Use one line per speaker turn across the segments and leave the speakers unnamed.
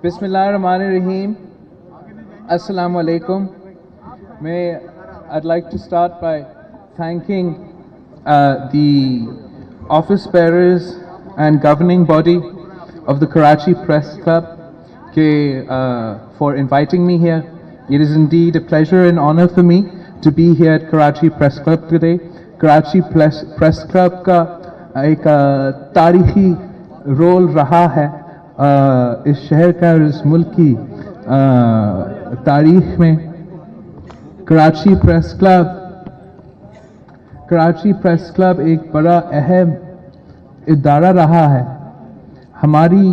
Bismillahirrahmanirrahim. Assalamu alaikum. I'd like to start by thanking the office bearers and governing body of the Karachi Press Club for inviting me here. It is indeed a pleasure and honor for me to be here at Karachi Press Club today. Karachi Press Club का एक तारीखी role रहा है इस शहर का और इस मुल्क की तारीख में. कराची प्रेस क्लब एक बड़ा अहम इदारा रहा है हमारी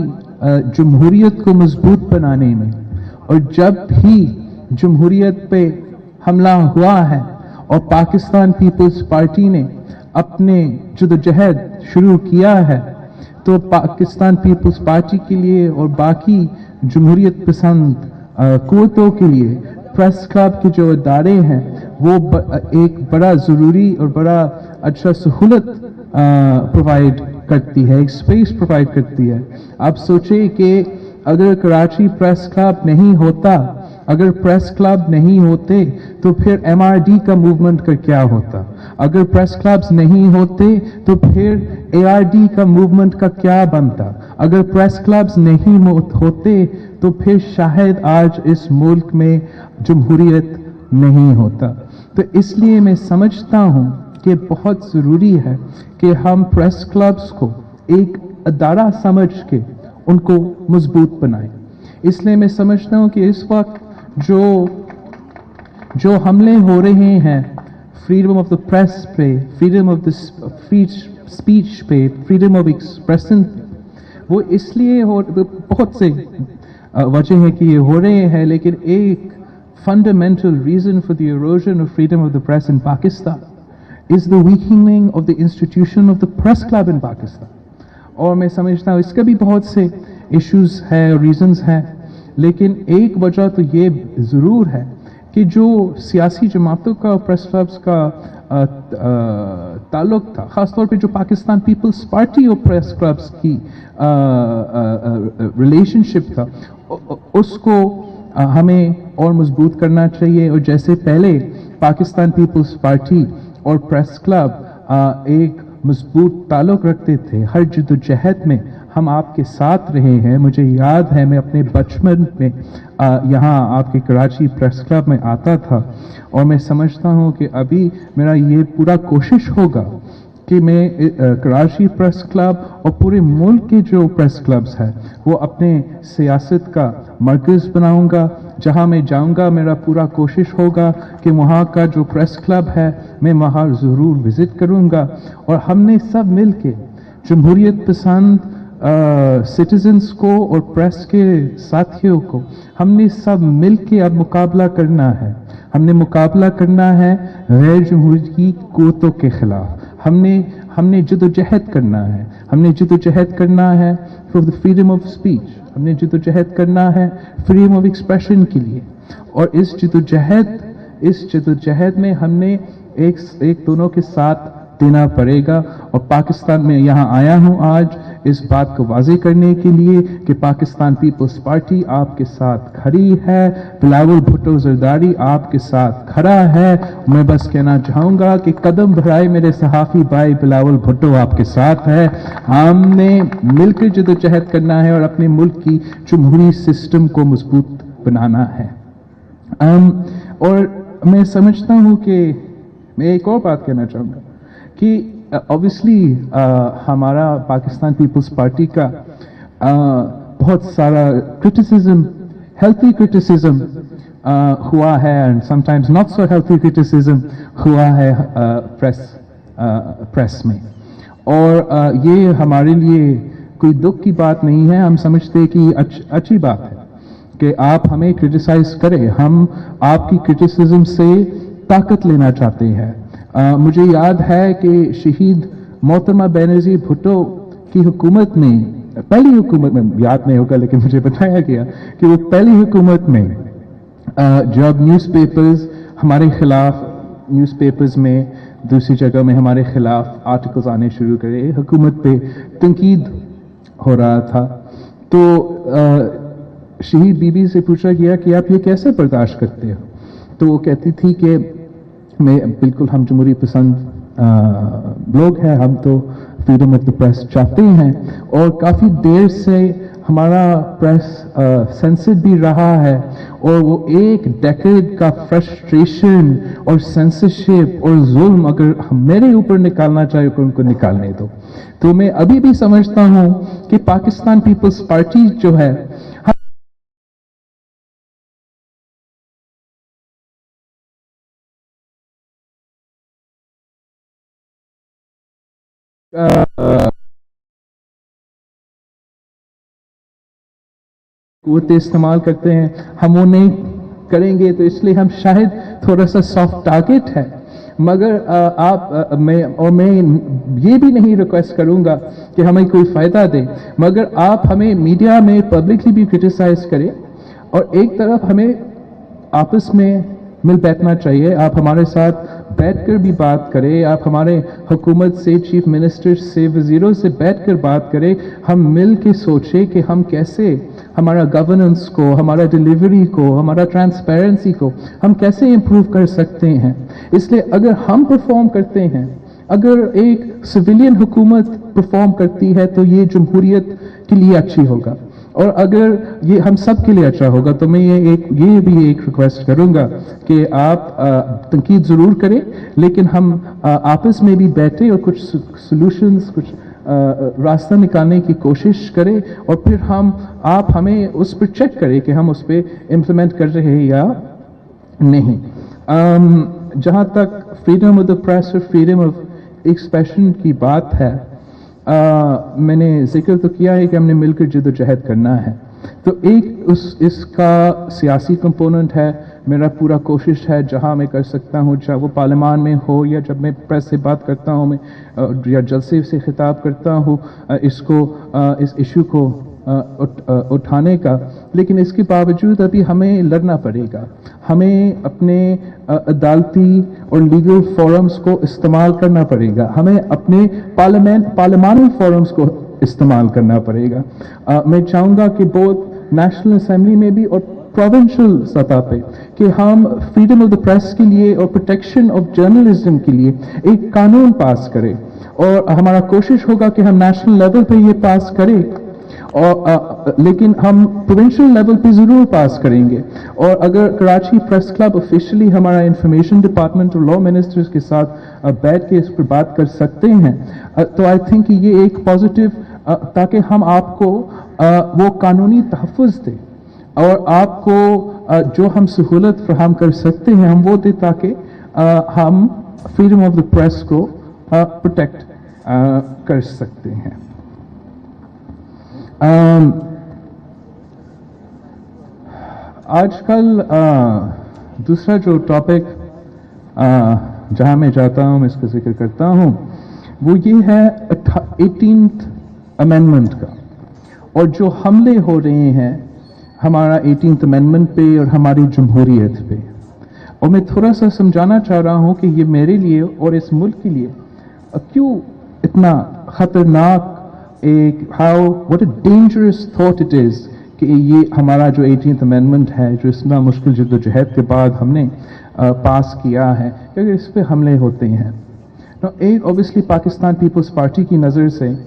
जमहूरियत को मजबूत बनाने में. और जब भी जमहूरियत पे हमला हुआ है और पाकिस्तान पीपल्स पार्टी ने अपने जदोजहद शुरू किया है तो पाकिस्तान पीपल्स पार्टी के लिए और बाकी जमहूरियत पसंद कुव्वतों के लिए प्रेस क्लब के जो इदारे हैं वो एक बड़ा ज़रूरी और बड़ा अच्छा सहूलत प्रोवाइड करती है, एक स्पेस प्रोवाइड करती है. आप सोचें कि अगर कराची प्रेस क्लब नहीं होता, अगर प्रेस क्लब नहीं होते तो फिर MRD का मूवमेंट का क्या होता, अगर प्रेस क्लब्स नहीं होते तो फिर ARD का मूवमेंट का क्या बनता, अगर प्रेस क्लब्स नहीं होते तो फिर शायद आज इस मुल्क में जमहूरियत नहीं होता. तो इसलिए मैं समझता हूँ कि बहुत ज़रूरी है कि हम प्रेस क्लब्स को एक अदारा समझ के उनको मजबूत बनाएं. इसलिए मैं समझता हूँ कि इस वक्त जो हमले हो रहे हैं फ्रीडम ऑफ द प्रेस पे, फ्रीडम ऑफ द स्पीच पे, फ्रीडम ऑफ एक्सप्रेशन पे, वो इसलिए बहुत से वजह है कि ये हो रहे हैं, लेकिन एक fundamental reason for the erosion of freedom of the press in Pakistan is the weakening of the institution of the press club in Pakistan. और मैं समझता हूँ इसका भी बहुत से issues हैं, reasons हैं, लेकिन एक वजह तो ये ज़रूर है कि जो सियासी जमातों का प्रेस क्लब्स का ताल्लुक था, ख़ासतौर पे जो पाकिस्तान पीपल्स पार्टी और प्रेस क्लब्स की रिलेशनशिप था, उसको हमें और मजबूत करना चाहिए. और जैसे पहले पाकिस्तान पीपल्स पार्टी और प्रेस क्लब एक मजबूत ताल्लुक रखते थे, हर जद्दोजहद में हम आपके साथ रहे हैं. मुझे याद है मैं अपने बचपन में यहाँ आपके कराची प्रेस क्लब में आता था और मैं समझता हूँ कि अभी मेरा ये पूरा कोशिश होगा कि मैं कराची प्रेस क्लब और पूरे मुल्क के जो प्रेस क्लब्स हैं वो अपने सियासत का मरकज़ बनाऊंगा. जहाँ मैं जाऊंगा मेरा पूरा कोशिश होगा कि वहाँ का जो प्रेस क्लब है मैं वहाँ ज़रूर विज़िट करूँगा और हमने सब मिल के जमहूरियत पसंद सिटीजन्स को और प्रेस के साथियों को हमने सब मिल के अब मुकाबला करना है. हमने मुकाबला करना है गैर जमहूरी कुव्वतों के खिलाफ. हमने जदोजहद करना है, हमने जदोजहद करना है for the freedom of speech, हमने जदोजहद करना है फ्रीडम ऑफ एक्सप्रेशन के लिए. और इस जदोजहद में हमने एक दोनों के साथ देना पड़ेगा. और पाकिस्तान में यहाँ आया हूँ आज इस बात को वाज़े करने के लिए कि पाकिस्तान पीपल्स पार्टी आपके साथ खड़ी है, बिलावल भुट्टो जरदारी आपके साथ खड़ा है. मैं बस कहना चाहूँगा कि कदम बढ़ाए मेरे सहाफ़ी भाई, बिलावल भुट्टो आपके साथ है. हमने मिलकर जदोजहद करना है और अपने मुल्क की जमहूरी सिस्टम को मजबूत बनाना है. और मैं समझता हूँ कि मैं एक और बात कहना चाहूँगा कि ऑब्वियसली हमारा पाकिस्तान पीपल्स पार्टी का बहुत सारा क्रिटिसिज्म, हेल्थी क्रिटिसिज्म हुआ है and sometimes not so healthy criticism हुआ है प्रेस में. और ये हमारे लिए कोई दुख की बात नहीं है. हम समझते हैं कि अच्छी बात है कि आप हमें क्रिटिसाइज करें. हम आपकी क्रिटिसिज्म से ताकत लेना चाहते हैं. मुझे याद है कि शहीद मोहतरमा बेनज़ीर भुट्टो की हुकूमत में, पहली हुकूमत में, याद नहीं होगा लेकिन मुझे बताया गया कि वो पहली हुकूमत में जब न्यूज़पेपर्स हमारे खिलाफ, न्यूज़पेपर्स में दूसरी जगह में हमारे खिलाफ आर्टिकल्स आने शुरू करे, हुकूमत पे तनकीद हो रहा था, तो शहीद बीबी से पूछा गया कि आप ये कैसे बर्दाश्त करते हो, तो वो कहती थी कि बिल्कुल हम जमहूरी पसंद लोग हैं, हम तो फ्रीडम ऑफ द प्रेस चाहते हैं, और काफ़ी देर से हमारा प्रेस सेंसर्ड भी रहा है, और वो एक डेकेड का फ्रस्ट्रेशन और सेंसरशिप और जुल्म अगर मेरे ऊपर निकालना चाहे तो उनको निकालने दो। तो मैं अभी भी समझता हूँ कि पाकिस्तान पीपल्स पार्टी जो है कुव्वत इस्तेमाल करते हैं, हम वो नहीं करेंगे, तो इसलिए हम शायद थोड़ा सा सॉफ्ट टारगेट है। मगर मैं ये भी नहीं रिक्वेस्ट करूंगा कि हमें कोई फायदा दे, मगर आप हमें मीडिया में पब्लिकली भी क्रिटिसाइज करें, और एक तरफ हमें आपस में मिल बैठना चाहिए। आप हमारे साथ बैठकर भी बात करें, आप हमारे हुकूमत से, चीफ मिनिस्टर से, वजीरों से बैठकर बात करें, हम मिल के सोचें कि हम कैसे हमारा गवर्नेंस को, हमारा डिलीवरी को, हमारा ट्रांसपेरेंसी को हम कैसे इम्प्रूव कर सकते हैं। इसलिए अगर हम परफॉर्म करते हैं, अगर एक सिविलियन हुकूमत परफॉर्म करती है, तो ये जमहूरियत के लिए अच्छी होगा, और अगर ये हम सब के लिए अच्छा होगा। तो मैं ये भी एक रिक्वेस्ट करूंगा कि आप तनकीद ज़रूर करें, लेकिन हम आपस में भी बैठे और कुछ सॉल्यूशंस, कुछ रास्ता निकालने की कोशिश करें, और फिर आप हमें उस पर चेक करें कि हम उस पर इम्प्लीमेंट कर रहे हैं या नहीं। जहाँ तक फ्रीडम ऑफ द प्रेस और फ्रीडम ऑफ एक्सप्रेशन की बात है, मैंने जिक्र तो किया है कि हमने मिलकर जद्दोजहद करना है, तो एक इसका सियासी कंपोनेंट है। मेरा पूरा कोशिश है जहां मैं कर सकता हूं, चाहे वो पार्लियामान में हो या जब मैं प्रेस से बात करता हूं, मैं या जलसे से खिताब करता हूं, इस इशू को उठाने का। लेकिन इसके बावजूद अभी हमें लड़ना पड़ेगा, हमें अपने अदालती और लीगल फोरम्स को इस्तेमाल करना पड़ेगा, हमें अपने पार्लियामानी फोरम्स को इस्तेमाल करना पड़ेगा। मैं चाहूँगा कि बहुत नेशनल असेंबली में भी और प्रोविंशियल सतह पे कि हम फ्रीडम ऑफ द प्रेस के लिए और प्रोटेक्शन ऑफ जर्नलिज्म के लिए एक कानून पास करें, और हमारा कोशिश होगा कि हम नेशनल लेवल पे ये पास करें, और लेकिन हम प्रोविंशियल लेवल पे ज़रूर पास करेंगे। और अगर कराची प्रेस क्लब ऑफिशियली हमारा इंफॉर्मेशन डिपार्टमेंट और लॉ मिनिस्टर्स के साथ बैठ के इस पर बात कर सकते हैं, तो आई थिंक ये एक पॉजिटिव, ताकि हम आपको वो कानूनी तहफ़्फ़ुज़ दें, और आपको जो हम सहूलत फराहम कर सकते हैं हम वो दें, ताकि हम फ्रीडम ऑफ द प्रेस को प्रोटेक्ट कर सकते हैं। आजकल दूसरा जो टॉपिक जहां मैं जाता हूं, मैं इसका जिक्र करता हूं, वो ये है 18th अमेंडमेंट का, और जो हमले हो रहे हैं हमारा 18th अमेंडमेंट पे और हमारी जमहूरियत पे। और मैं थोड़ा सा समझाना चाह रहा हूं कि ये मेरे लिए और इस मुल्क के लिए क्यों इतना खतरनाक what a dangerous thought it is कि ये हमारा जो 18th अमेंडमेंट है, जो इतना मुश्किल जद्दोजहद के बाद हमने पास किया है, क्योंकि इस पे हमले होते हैं। तो एक ऑब्वियसली पाकिस्तान पीपल्स पार्टी की नज़र से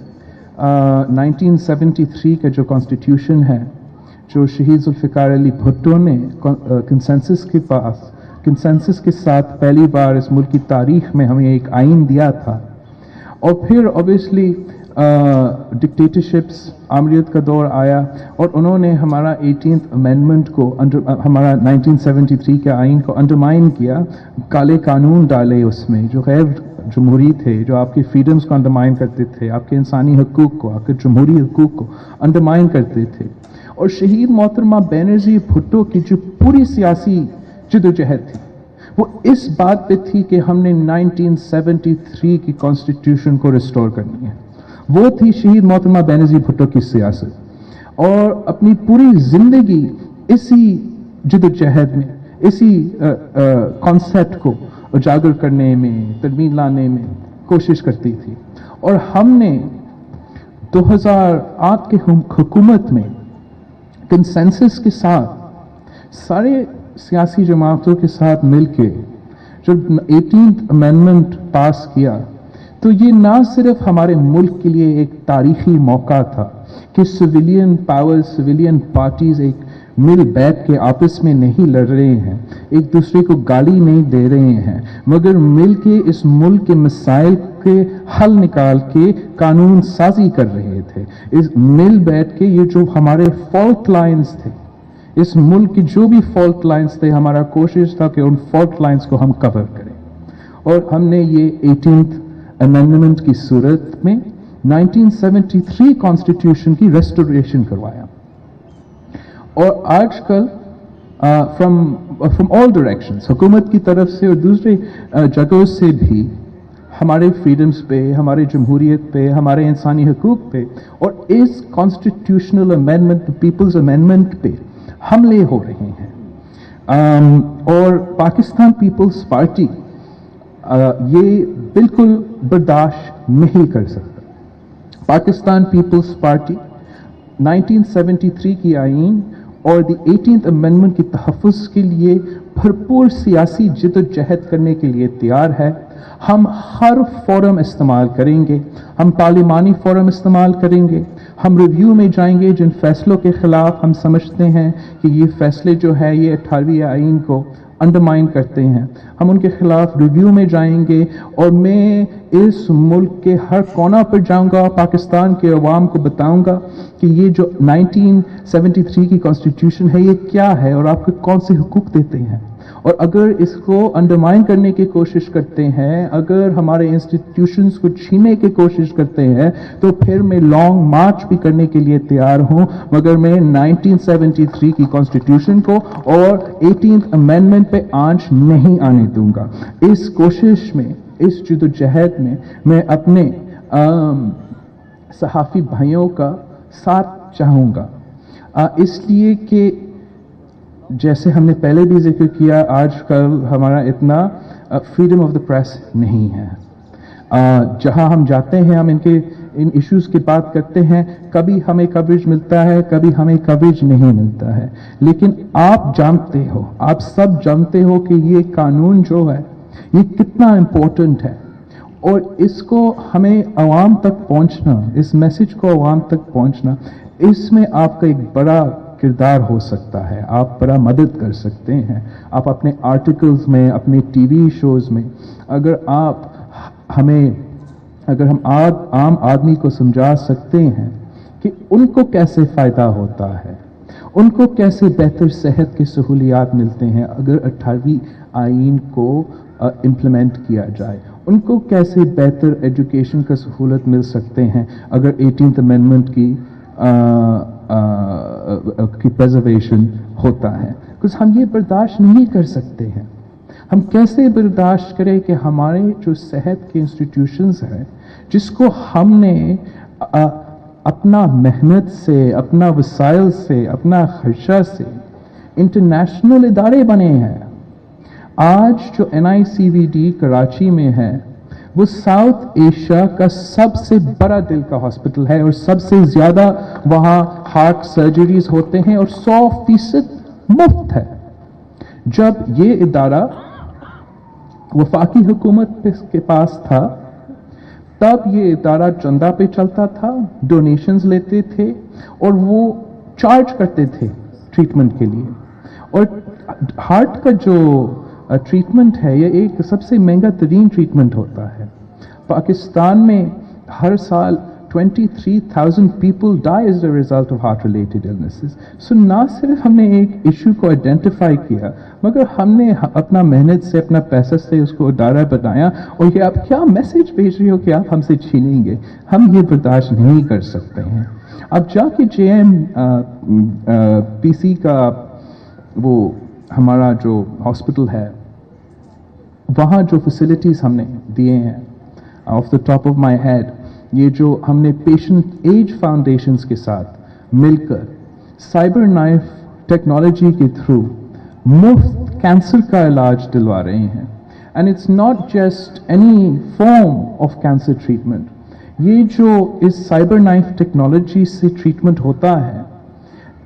1973 का जो कॉन्स्टिट्यूशन है, जो शहीद जुल्फ़िकार अली भुट्टो ने कंसेंसस के साथ पहली बार इस मुल्क की तारीख में हमें एक आइन दिया था, और फिर ऑब्वियसली डिक्टेटरशिप्स, आमरीत का दौर आया, और उन्होंने हमारा 18th अमेंडमेंट को हमारा 1973 के आइन को अंडरमाइन किया, काले कानून डाले उसमें जो गैर जमहूरी थे, जो आपके फ्रीडम्स को अंडरमाइन करते थे, आपके इंसानी हकूक़ को, आपके जमहूरी हकूक़ को अंडरमाइन करते थे। और शहीद मोहतरमा बेनज़ीर भुट्टो की जो पूरी सियासी जद्दोजहद थी, वो इस बात पे थी कि हमने 1973 की कॉन्स्टिट्यूशन को रिस्टोर करनी है। वो थी शहीद मोहतरमा बेनज़ीर भुट्टो की सियासत, और अपनी पूरी जिंदगी इसी जद्दोजहद में, इसी कॉन्सेप्ट को उजागर करने में, तरमीम लाने में कोशिश करती थी। और हमने 2008 के हुकूमत में कंसेंसस के साथ सारे सियासी जमातों के साथ मिलके जब 18th अमेंडमेंट पास किया, तो ये ना सिर्फ हमारे मुल्क के लिए एक तारीखी मौका था कि सिविलियन पावर्स, सिविलियन पार्टीज एक मिल बैठ के आपस में नहीं लड़ रहे हैं, एक दूसरे को गाली नहीं दे रहे हैं, मगर मिल के इस मुल्क के मसाइल के हल निकाल के कानून साजी कर रहे थे। इस मिल बैठ के ये जो हमारे फॉल्ट लाइंस थे, इस मुल्क की जो भी फॉल्ट लाइंस थे, हमारा कोशिश था कि उन फॉल्ट लाइंस को हम कवर करें। और हमने ये 18th अमेंडमेंट की सूरत में 1973 कॉन्स्टिट्यूशन की रेस्टोरेशन करवाया। और आजकल फ्रॉम ऑल डायरेक्शंस, हुकूमत की तरफ से और दूसरे जगहों से भी हमारे फ्रीडम्स पे, हमारे जमहूरियत पे, हमारे इंसानी हकूक पे और इस कॉन्स्टिट्यूशनल अमेंडमेंट, पीपल्स अमेंडमेंट पे हमले हो रहे हैं। और पाकिस्तान पीपल्स पार्टी ये बिल्कुल बर्दाश्त नहीं कर सकता। पाकिस्तान पीपल्स पार्टी 1973 की आईन और द 18th अमेंडमेंट की तहफ़्फ़ुज़ के लिए भरपूर सियासी जिद्दोजहद करने के लिए तैयार है। हम हर फोरम इस्तेमाल करेंगे, हम पार्लिमानी फोरम इस्तेमाल करेंगे, हम रिव्यू में जाएंगे जिन फैसलों के खिलाफ हम समझते हैं कि ये फैसले जो है ये 18वीं आईन को अंडरमाइन करते हैं, हम उनके खिलाफ रिव्यू में जाएंगे। और मैं इस मुल्क के हर कोना पर जाऊंगा, पाकिस्तान के अवाम को बताऊंगा कि ये जो 1973 की कॉन्स्टिट्यूशन है ये क्या है और आपको कौन से हुकूक देते हैं। और अगर इसको अंडरमाइन करने की कोशिश करते हैं, अगर हमारे इंस्टीट्यूशंस को छीनने की कोशिश करते हैं, तो फिर मैं लॉन्ग मार्च भी करने के लिए तैयार हूं, मगर मैं 1973 की कॉन्स्टिट्यूशन को और 18th अमेंडमेंट पे आंच नहीं आने दूंगा। इस कोशिश में, इस जद्दोजहद में मैं अपने सहाफ़ी भाइयों का साथ चाहूँगा, इसलिए कि जैसे हमने पहले भी जिक्र किया, आजकल हमारा इतना फ्रीडम ऑफ द प्रेस नहीं है। जहां हम जाते हैं, हम इन इश्यूज की बात करते हैं, कभी हमें कवरेज मिलता है, कभी हमें कवरेज नहीं मिलता है। लेकिन आप जानते हो, आप सब जानते हो कि ये कानून जो है ये कितना इम्पोर्टेंट है और इसको हमें आवाम तक पहुंचना, इस मैसेज को आवाम तक पहुंचना, इसमें आपका एक बड़ा किरदार हो सकता है। आप बड़ा मदद कर सकते हैं। आप अपने आर्टिकल्स में, अपने टीवी शोज में, अगर हम आम आदमी को समझा सकते हैं कि उनको कैसे फ़ायदा होता है, उनको कैसे बेहतर सेहत की सहूलियात मिलते हैं अगर 18वीं आईन को इम्प्लीमेंट किया जाए, उनको कैसे बेहतर एजुकेशन का सहूलत मिल सकते हैं अगर 18th अमेंडमेंट की प्रिजर्वेशन होता है। कुछ हम ये बर्दाश्त नहीं कर सकते हैं। हम कैसे बर्दाश्त करें कि हमारे जो सेहत के इंस्टीट्यूशंस हैं, जिसको हमने अपना मेहनत से, अपना वसाइल से, अपना खर्चा से इंटरनेशनल इदारे बने हैं। आज जो NICVD कराची में है वो साउथ एशिया का सबसे बड़ा दिल का हॉस्पिटल है और सबसे ज्यादा वहां हार्ट सर्जरीज होते हैं और 100% मुफ्त है। जब ये इदारा वफाकी हुकूमत के पास था, तब ये इदारा चंदा पे चलता था, डोनेशंस लेते थे और वो चार्ज करते थे ट्रीटमेंट के लिए। और हार्ट का जो ट्रीटमेंट है ये एक सबसे महंगा तरीन ट्रीटमेंट होता है। पाकिस्तान में हर साल 23,000 people die as a result of heart related illnesses. So ना सिर्फ हमने एक इशू को आइडेंटिफाई किया, मगर हमने अपना मेहनत से, अपना पैसा से उसको इदारा बनाया। और ये आप क्या मैसेज भेज रही हो कि आप हमसे छीनेंगे? हम ये बर्दाश्त नहीं कर सकते हैं। अब जाके JMPC का वो हमारा जो हॉस्पिटल है, वहाँ जो फैसिलिटीज़ हमने दिए हैं, of the top of my head, ये जो हमने पेशेंट एज फाउंडेशंस के साथ मिलकर साइबर नाइफ टेक्नोलॉजी के थ्रू मुफ्त कैंसर का इलाज दिलवा रहे हैं। And it's not just any form of cancer treatment. ये जो इस साइबर नाइफ टेक्नोलॉजी से ट्रीटमेंट होता है,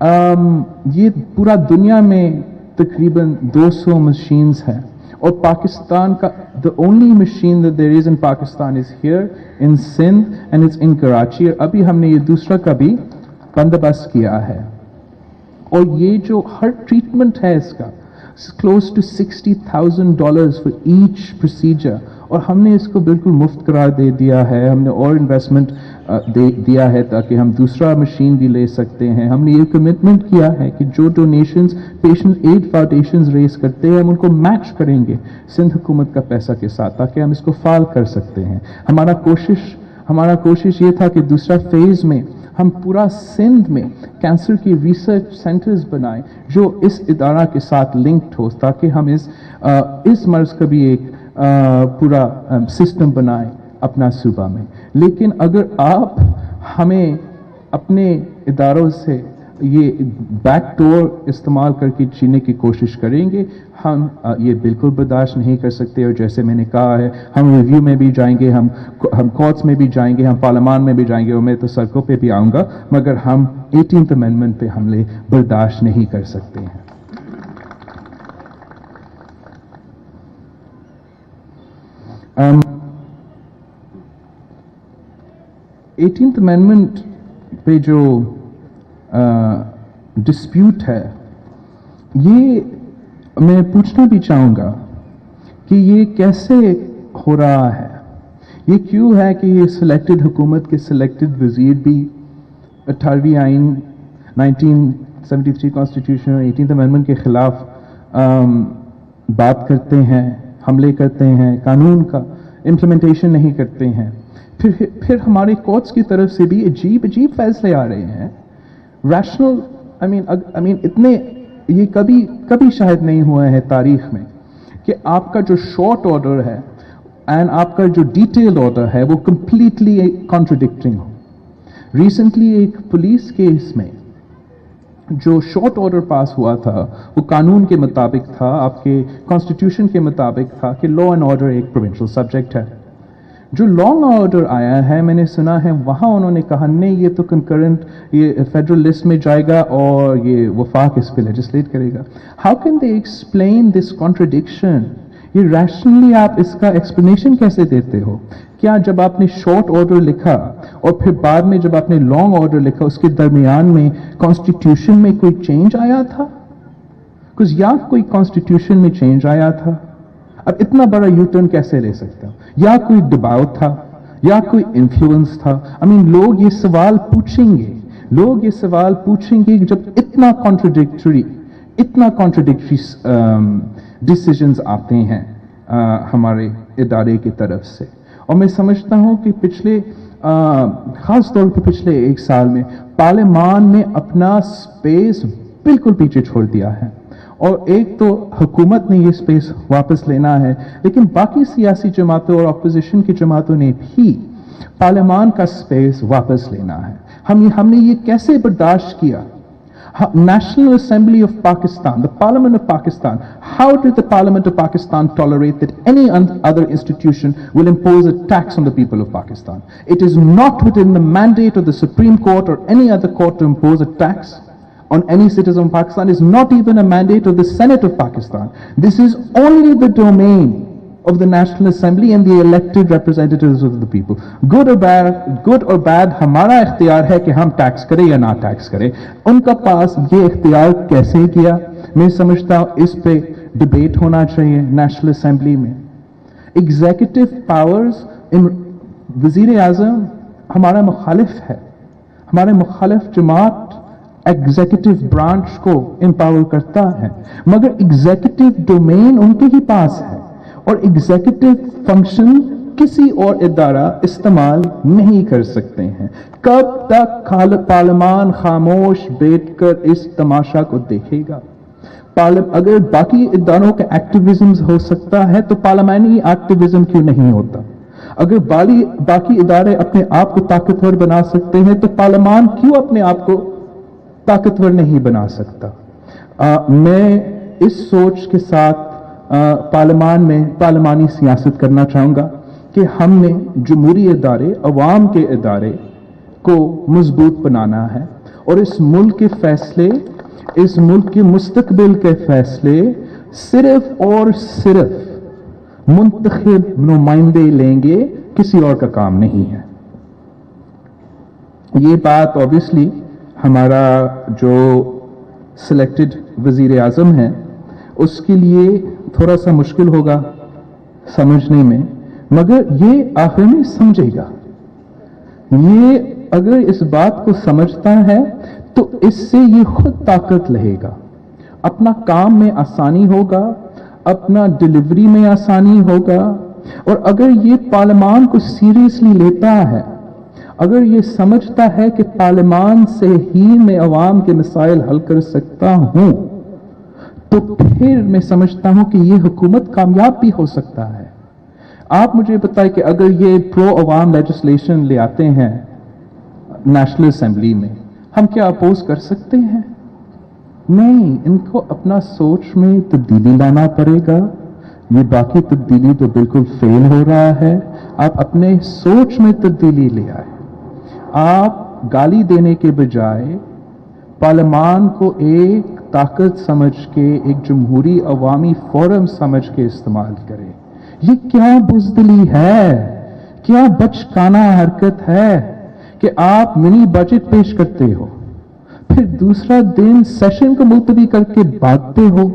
ये पूरा दुनिया में तकरीबन 200 मशीन्स हैं और पाकिस्तान का the only machine that there is in Pakistan is here in Sindh and it's in Karachi और अभी हमने ये दूसरा का भी बंदोबस्त किया है और ये जो हर ट्रीटमेंट है इसका close to $60,000 for each procedure और हमने इसको बिल्कुल मुफ्त करार दे दिया है हमने और इन्वेस्टमेंट दिया है ताकि हम दूसरा मशीन भी ले सकते हैं हमने ये कमिटमेंट किया है कि जो donations patient aid foundations raise करते हैं हम उनको मैच करेंगे सिंध हुकूमत का पैसा के साथ ताकि हम इसको फाल कर सकते हैं हमारा कोशिश ये था कि दूसरा फेज में हम पूरा सिंध में कैंसर की रिसर्च सेंटर्स बनाएं जो इस इदारा के साथ लिंक्ड हो ताकि हम इस मर्ज का भी एक पूरा सिस्टम बनाएं अपना सूबा में लेकिन अगर आप हमें अपने इदारों से ये बैकडोर इस्तेमाल करके जीने की कोशिश करेंगे हम ये बिल्कुल बर्दाश्त नहीं कर सकते और जैसे मैंने कहा है हम रिव्यू में भी जाएंगे हम कोर्ट्स में भी जाएंगे हम पार्लियामान में भी जाएंगे और मैं तो सड़कों पे भी आऊँगा मगर हम 18th अमेंडमेंट पे हमले बर्दाश्त नहीं कर सकते हैं 18th अमेंडमेंट पे जो डिस्प्यूट है ये मैं पूछना भी चाहूँगा कि ये कैसे हो रहा है ये क्यों है कि ये सिलेक्टेड हुकूमत के सिलेक्टेड वजीर भी 18वीं आइन 1973 कॉन्स्टिट्यूशन और 18th अमेंडमेंट के खिलाफ बात करते हैं हमले करते हैं कानून का इम्प्लीमेंटेशन नहीं करते हैं फिर हमारे कोर्ट्स की तरफ से भी अजीब फैसले आ रहे हैं रैशनल आई मीन इतने ये कभी शायद नहीं हुआ है तारीख में कि आपका जो शॉर्ट ऑर्डर है एंड आपका जो डिटेल्ड ऑर्डर है वो कंप्लीटली कॉन्ट्रडिक्टिंग हो रिसेंटली एक पुलिस केस में जो शॉर्ट ऑर्डर पास हुआ था वो कानून के मुताबिक था आपके कॉन्स्टिट्यूशन के मुताबिक था कि लॉ एंड ऑर्डर एक प्रोविंशियल सब्जेक्ट है जो लॉन्ग ऑर्डर आया है मैंने सुना है वहां उन्होंने कहा नहीं ये तो कंकरेंट ये फेडरल लिस्ट में जाएगा और ये वफाक इस पे लेजिस्लेट करेगा how can they explain this contradiction ये रैशनली आप इसका एक्सप्लेनेशन कैसे देते हो क्या जब आपने शॉर्ट ऑर्डर लिखा और फिर बाद में जब आपने लॉन्ग ऑर्डर लिखा उसके दरमियान में कॉन्स्टिट्यूशन में कोई चेंज आया था कुछ या कोई कॉन्स्टिट्यूशन में चेंज आया था अब इतना बड़ा यूटर्न कैसे ले सकता या कोई दबाव था या कोई इन्फ्लुएंस था आई मीन लोग ये सवाल पूछेंगे जब इतना कॉन्ट्रडिक्टरी डिसीजंस आते हैं हमारे इदारे की तरफ से और मैं समझता हूं कि पिछले खास तौर पर पिछले एक साल में पार्लियामान ने अपना स्पेस बिल्कुल पीछे छोड़ दिया है और एक तो हुकूमत ने ये स्पेस वापस लेना है लेकिन बाकी सियासी जमातों और अपोजिशन की जमातों ने भी पार्लियामान का स्पेस वापस लेना है हमने ये कैसे बर्दाश्त किया National Assembly of Pakistan, the Parliament of Pakistan, how did the Parliament of Pakistan tolerate that any other institution will impose a tax on the people of Pakistan? It is not within the mandate of the Supreme Court or any other court to impose a tax on any citizen of Pakistan. Is not even a mandate of the Senate of Pakistan. This is only the domain of the National Assembly and the elected representatives of the people. Good or bad हमारा इख्तियार है कि हम tax करें या ना tax करें उनका पास ये इख्तियार कैसे किया मैं समझता हूँ इस पे डिबेट होना चाहिए नेशनल असेंबली में एग्जीक्यूटिव पावर्स इन वजीर आजम हमारा मुखालिफ है हमारे मुखालिफ जमात एग्जीक्यूटिव ब्रांच को एम्पावर करता है मगर एग्जीक्यूटिव डोमेन उनके ही पास है और एग्जीक्यूटिव फंक्शन किसी और इदारा इस्तेमाल नहीं कर सकते हैं कब तक पार्लियामान खामोश बैठकर इस तमाशा को देखेगा अगर बाकी इदारों का एक्टिविज्म हो सकता है तो पार्लियामानी एक्टिविज्म क्यों नहीं होता अगर बाकी इदारे अपने आप को ताकतवर बना सकते हैं तो पार्लियामान क्यों अपने आप को ताकतवर नहीं बना सकता मैं इस सोच के साथ पार्लियामान में पार्लियामानी सियासत करना चाहूँगा कि हमने जमहूरी इदारे अवाम के इदारे को मजबूत बनाना है اور इस मुल्क के फैसले, इस मुल्क के मुस्तकबिल के फैसले सिर्फ और सिर्फ मुंतखब नुमाइंदे लेंगे, किसी और का काम नहीं है। ये बात ऑब्वियसली हमारा जो सिलेक्टेड वजीर आजम है उसके लिए थोड़ा सा मुश्किल होगा समझने में, मगर ये आखिर में समझेगा। ये अगर इस बात को समझता है तो इससे ये खुद ताकत लेगा, अपना काम में आसानी होगा, अपना डिलीवरी में आसानी होगा। और अगर ये पार्लियामान को सीरियसली लेता है, अगर ये समझता है कि पार्लियामान से ही मैं अवाम के मसाइल हल कर सकता हूं, तो फिर मैं समझता हूं कि ये हुकूमत कामयाब भी हो सकता है। आप मुझे बताएं कि अगर ये प्रो अवाम लेजिस्लेशन ले आते हैं नेशनल असेंबली में, हम क्या अपोज कर सकते हैं? नहीं, इनको अपना सोच में तब्दीली लाना पड़ेगा। ये बाकी तब्दीली तो बिल्कुल फेल हो रहा है। आप अपने सोच में तब्दीली ले आए। आप गाली देने के बजाय पार्लियामान को एक ताकत समझ के, एक जमहूरी अवामी फोरम समझ के इस्तेमाल करें। ये क्या बुज़दिली है, क्या बचकाना हरकत है कि आप मिनी बजट पेश करते हो, फिर दूसरा दिन सेशन को मुलतवी करके भागते हो।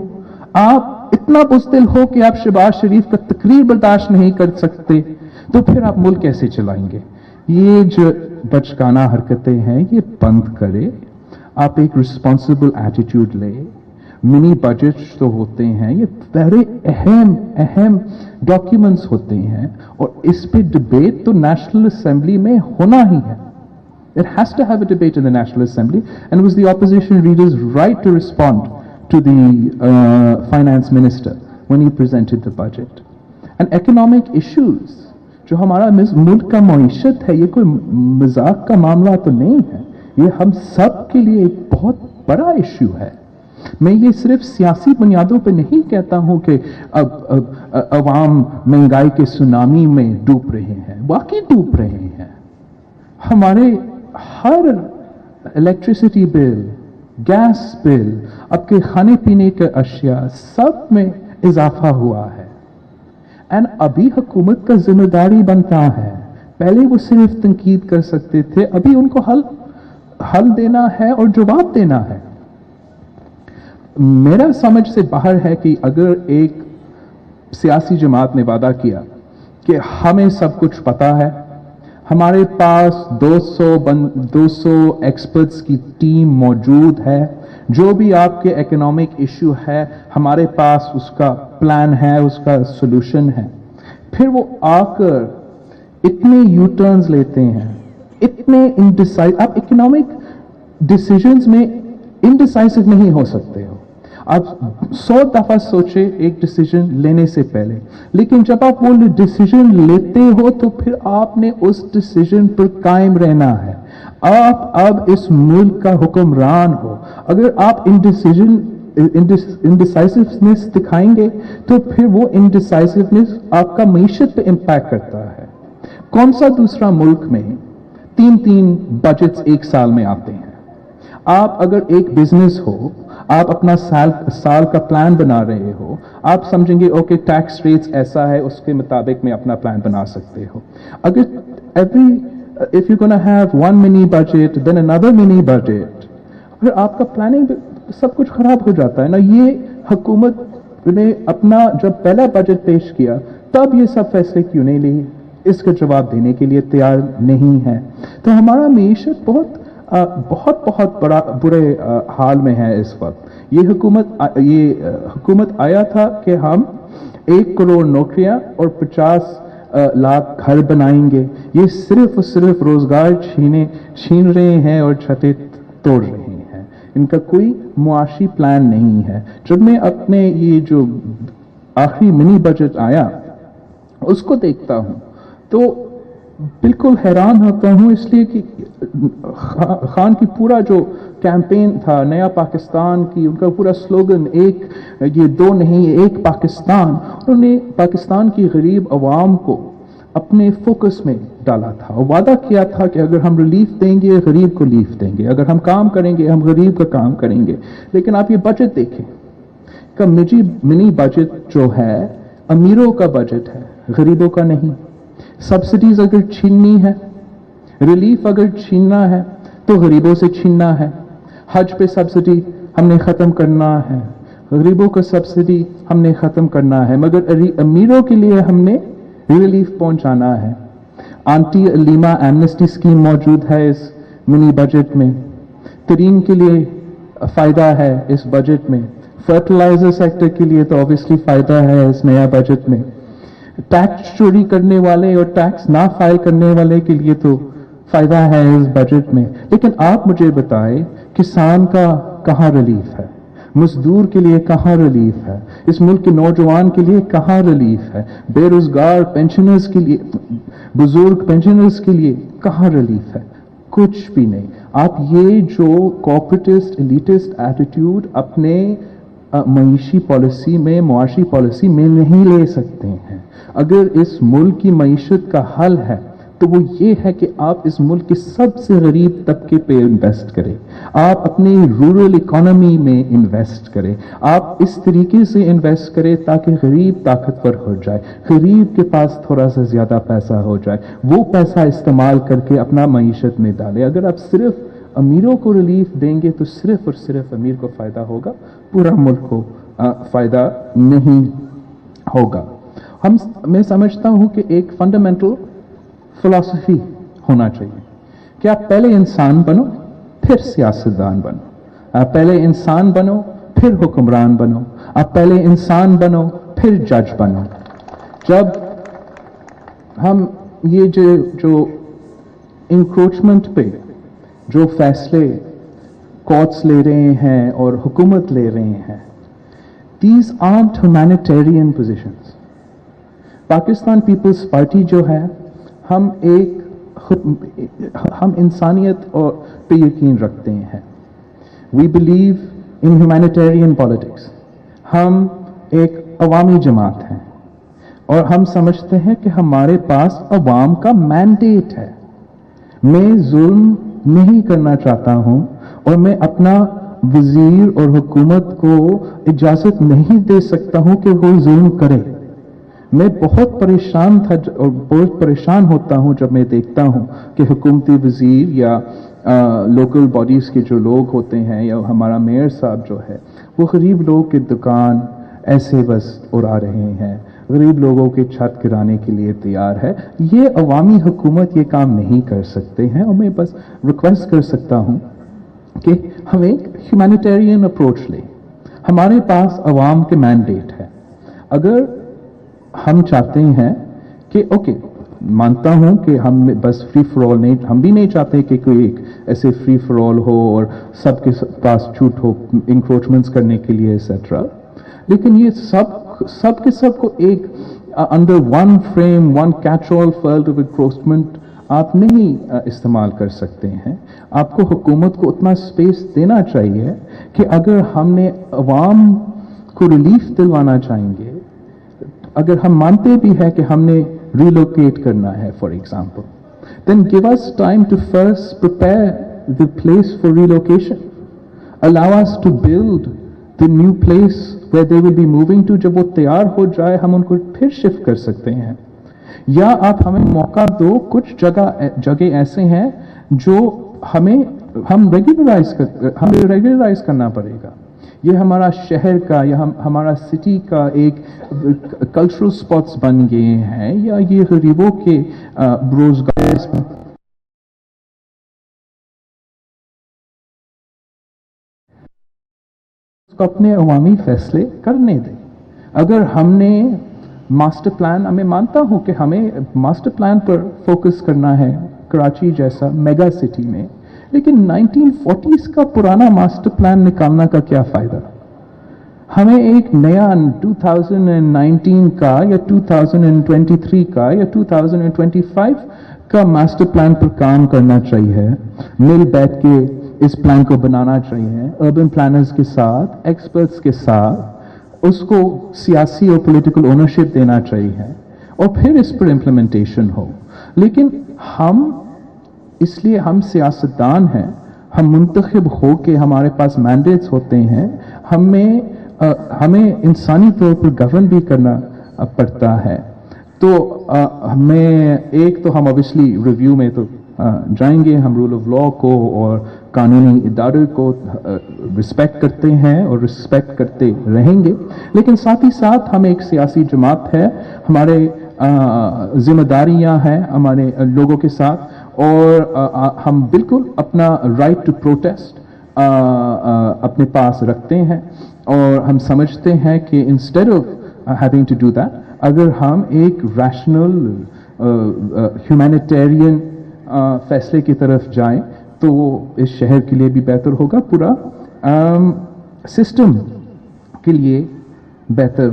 आप इतना बुज़दिल हो कि आप शहबाज शरीफ का तकरीर बर्दाश्त नहीं कर सकते, तो फिर आप मुल्क कैसे चलाएंगे? ये जो बचकाना हरकतें हैं ये बंद करें। आप एक रिस्पॉन्सिबल एटीट्यूड ले। मिनी बजट जो होते हैं ये बड़े अहम डॉक्यूमेंट्स होते हैं और इस पे डिबेट तो नेशनल असेंबली में होना ही है। It has to have a debate in the National Assembly, and it was the opposition leader's right to respond to the finance minister when he presented the budget. And economic issues, जो हमारा मुल्क का मईशत है, ये कोई मजाक का मामला तो नहीं है, ये हम सब के लिए एक बहुत बड़ा इशू है। मैं ये सिर्फ सियासी बुनियादों पे नहीं कहता हूं कि अब अवाम महंगाई के सुनामी में डूब रहे हैं, वाकई डूब रहे हैं। हमारे हर इलेक्ट्रिसिटी बिल, गैस बिल, आपके खाने पीने के अशिया सब में इजाफा हुआ है। एंड अभी हुकूमत का जिम्मेदारी बनता है, पहले वो सिर्फ तनकीद कर सकते थे, अभी उनको हल देना है और जवाब देना है। मेरा समझ से बाहर है कि अगर एक सियासी जमात ने वादा किया कि हमें सब कुछ पता है, हमारे पास 200 एक्सपर्ट्स की टीम मौजूद है, जो भी आपके इकोनॉमिक इशू है हमारे पास उसका प्लान है, उसका सॉल्यूशन है, फिर वो आकर इतने यू टर्न्स लेते हैं, इतने इनडिसाइसिव। आप इकोनॉमिक डिसीजंस में इनडिसाइसिव नहीं हो सकते हो। आप 100 दफा सोचे एक डिसीजन लेने से पहले, लेकिन जब आप वो डिसीजन लेते हो तो फिर आपने उस डिसीजन पर कायम रहना है। आप अब इस मुल्क का हुक्मरान हो। अगर आप इनडिसाइसिवनेस दिखाएंगे तो फिर वो इनडिसाइसिवनेस आपका मईशत पे इम्पैक्ट करता है। कौन सा दूसरा मुल्क में 3-3 बजट्स एक साल में आते हैं? आप अगर एक बिजनेस हो, आप अपना साल का प्लान बना रहे हो, आप समझेंगे ओके टैक्स रेट्स ऐसा है, उसके मुताबिक मैं अपना प्लान बना सकते हो। अगर if you gonna have one mini budget then another mini budget, फिर आपका प्लानिंग सब कुछ खराब हो जाता है ना। ये हुकूमत ने अपना जब पहला बजट पेश किया तब ये सब फैसले क्यों नहीं लिए? इसका जवाब देने के लिए तैयार नहीं है। तो हमारा मईशत बहुत बुरे हाल में है इस वक्त। ये हुकूमत आया था कि हम 1 करोड़ नौकरियां और 50 लाख घर बनाएंगे। ये सिर्फ और सिर्फ रोजगार छीन रहे हैं और छतें तोड़ रहे हैं। इनका कोई मुआशी प्लान नहीं है। जब मैं अपने ये जो आखिरी मिनी बजट आया उसको देखता हूं तो बिल्कुल हैरान होता हूं, इसलिए कि खान की पूरा जो कैंपेन था नया पाकिस्तान की, उनका पूरा स्लोगन एक, ये दो नहीं एक पाकिस्तान, उन्होंने पाकिस्तान की गरीब अवाम को अपने फोकस में डाला था और वादा किया था कि अगर हम रिलीफ देंगे गरीब को रिलीफ देंगे, अगर हम काम करेंगे हम गरीब का काम करेंगे। लेकिन आप ये बजट देखें कि मिनी बजट जो है अमीरों का बजट है, गरीबों का नहीं। सब्सिडीज अगर छीननी है, रिलीफ अगर छीनना है तो गरीबों से छीनना है। हज पे सब्सिडी हमने ख़त्म करना है, गरीबों को सब्सिडी हमने ख़त्म करना है, मगर अमीरों के लिए हमने रिलीफ पहुंचाना है। आंटी अलीमा एमनेस्टी स्कीम मौजूद है इस मिनी बजट में, तरीन के लिए फ़ायदा है इस बजट में, फर्टिलाइजर सेक्टर के लिए तो ऑब्वियसली फ़ायदा है इस नया बजट में, टैक्स चोरी करने वाले और टैक्स ना फाइल करने वाले के लिए तो फ़ायदा है इस बजट में। लेकिन आप मुझे बताएं, किसान का कहाँ रिलीफ है, मजदूर के लिए कहाँ रिलीफ है, इस मुल्क के नौजवान के लिए कहाँ रिलीफ है, बेरोजगार पेंशनर्स के लिए, बुजुर्ग पेंशनर्स के लिए कहाँ रिलीफ है? कुछ भी नहीं। आप ये जो कॉर्पोरेटिस्ट एलिटिस्ट एटीट्यूड अपने मईशी पॉलिसी में, मुआशी पॉलिसी में नहीं ले सकते हैं। अगर इस मुल्क की मईशत का हल है तो वो ये है कि आप इस मुल्क के सबसे गरीब तबके पे इन्वेस्ट करें, आप अपनी रूरल इकोनॉमी में इन्वेस्ट करें, आप इस तरीके से इन्वेस्ट करें ताकि गरीब ताकतवर हो जाए, गरीब के पास थोड़ा सा ज़्यादा पैसा हो जाए, वो पैसा इस्तेमाल करके अपना मईशत में डालें। अगर आप सिर्फ अमीरों को रिलीफ देंगे तो सिर्फ और सिर्फ अमीर को फ़ायदा होगा, पूरा मुल्क को फ़ायदा नहीं होगा। मैं समझता हूँ कि एक फंडामेंटल फिलॉसफी होना चाहिए कि आप पहले इंसान बनो फिर सियासतदान बनो, आप पहले इंसान बनो फिर हुक्मरान बनो, आप पहले इंसान बनो फिर जज बनो। जब हम ये जो इंक्रोचमेंट पे जो फैसले कोर्ट्स ले रहे हैं और हुकूमत ले रहे हैं, these are humanitarian positions. Pakistan Peoples Party जो है, हम इंसानियत और पे यकीन रखते हैं। We believe in humanitarian politics. हम एक अवामी जमात हैं और हम समझते हैं कि हमारे पास अवाम का मैंडेट है। मैं जुल्म नहीं करना चाहता हूं और मैं अपना वजीर और हुकूमत को इजाजत नहीं दे सकता हूं कि वो जुल्म करे। मैं बहुत परेशान था और बहुत परेशान होता हूं जब मैं देखता हूं कि हुकूमती वजीर या लोकल बॉडीज़ के जो लोग होते हैं या हमारा मेयर साहब जो है, वो गरीब लोग की दुकान ऐसे बस उड़ा रहे हैं, गरीब लोगों के छत गिराने के लिए तैयार है। ये अवामी हुकूमत ये काम नहीं कर सकते हैं और मैं बस रिक्वेस्ट कर सकता हूं कि हम एक ह्यूमैनिटेरियन अप्रोच लें। हमारे पास अवाम के मैंडेट है। अगर हम चाहते हैं कि ओके, मानता हूं कि हम बस फ्री फॉर ऑल नहीं, हम भी नहीं चाहते कि कोई एक ऐसे फ्री फॉर ऑल हो और सबके पास छूट हो इंक्रोचमेंट्स करने के लिए एक्सेट्रा। लेकिन ये सब के सब को एक under one frame, one catch all world of encroachment आप नहीं इस्तेमाल कर सकते हैं। आपको हुकूमत को उतना स्पेस देना चाहिए कि अगर हमने अवाम को रिलीफ दिलवाना चाहेंगे, अगर हम मानते भी हैं कि हमने रिलोकेट करना है for example, then give us time to first prepare the place for relocation, allow us to build the new place where they will be moving to. जब वो तैयार हो जाए हम उनको फिर शिफ्ट कर सकते हैं। या आप हमें मौका दो, कुछ जगह ऐसे हैं जो हमें रेगुलराइज करना पड़ेगा। ये हमारा शहर का या हमारा सिटी का एक कल्चरल स्पॉट्स बन गए हैं, या ये गरीबों के रोजगार को अपने अवामी फैसले करने दें। अगर हमने मास्टर प्लान, मैं मानता हूं कि हमें मास्टर प्लान पर फोकस करना है कराची जैसा मेगा सिटी में, लेकिन 1940s का पुराना मास्टर प्लान निकालना का क्या फायदा? हमें एक नया 2019 का या 2023 का या 2025 का मास्टर प्लान पर काम करना चाहिए। मिल बैठ के इस प्लान को बनाना चाहिए अर्बन प्लानर्स के साथ, एक्सपर्ट्स के साथ, उसको सियासी और पॉलिटिकल ओनरशिप देना चाहिए और फिर इस पर इम्प्लीमेंटेशन हो। लेकिन हम इसलिए हम सियासतदान हैं, हम मुंतखब हो के हमारे पास मैंडेट्स होते हैं, हमें इंसानी तौर पर गवर्न भी करना पड़ता है। तो हमें एक तो हम ऑब्वियसली रिव्यू में तो जाएंगे, हम रूल ऑफ लॉ को और कानूनी इदारों को रिस्पेक्ट करते हैं और रिस्पेक्ट करते रहेंगे, लेकिन साथ ही साथ हम एक सियासी जमात है, हमारे जिम्मेदारियां हैं हमारे लोगों के साथ, और हम बिल्कुल अपना राइट टू प्रोटेस्ट अपने पास रखते हैं, और हम समझते हैं कि instead of having to do that, अगर हम एक रैशनल ह्यूमैनिटेरियन फैसले की तरफ जाएं तो वो इस शहर के लिए भी बेहतर होगा, पूरा सिस्टम के लिए बेहतर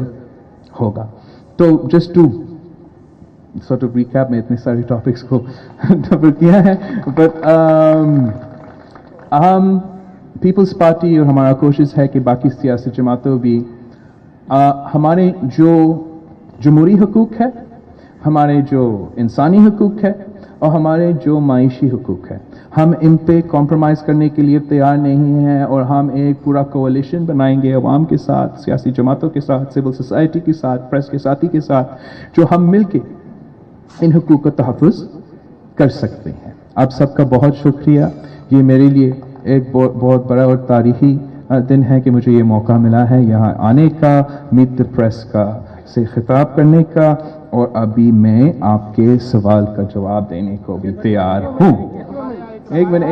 होगा। तो just to sort of recap, मैं इतने सारे टॉपिक्स को कवर किया है, बट हम पीपल्स पार्टी और हमारा कोशिश है कि बाकी सियासी जमातों भी हमारे जो जमहूरी हकूक़ है, हमारे जो इंसानी हकूक़ है और हमारे जो माइशी हकूक़ है, हम इन पे कॉम्प्रोमाइज़ करने के लिए तैयार नहीं हैं, और हम एक पूरा कोalition बनाएंगे अवाम के साथ, सियासी जमातों के साथ, सिविल सोसाइटी के साथ, प्रेस के साथी के साथ, जो हम मिल के इन हकूक़ का तहफ़्फ़ुज़ कर सकते हैं। आप सबका बहुत शुक्रिया। ये मेरे लिए एक बहुत बड़ा और तारीख़ी दिन है कि मुझे ये मौका मिला है यहाँ आने का, मीट द प्रेस का से खिताब करने का, और अभी मैं आपके सवाल का जवाब देने को भी तैयार हूँ। एक मिनट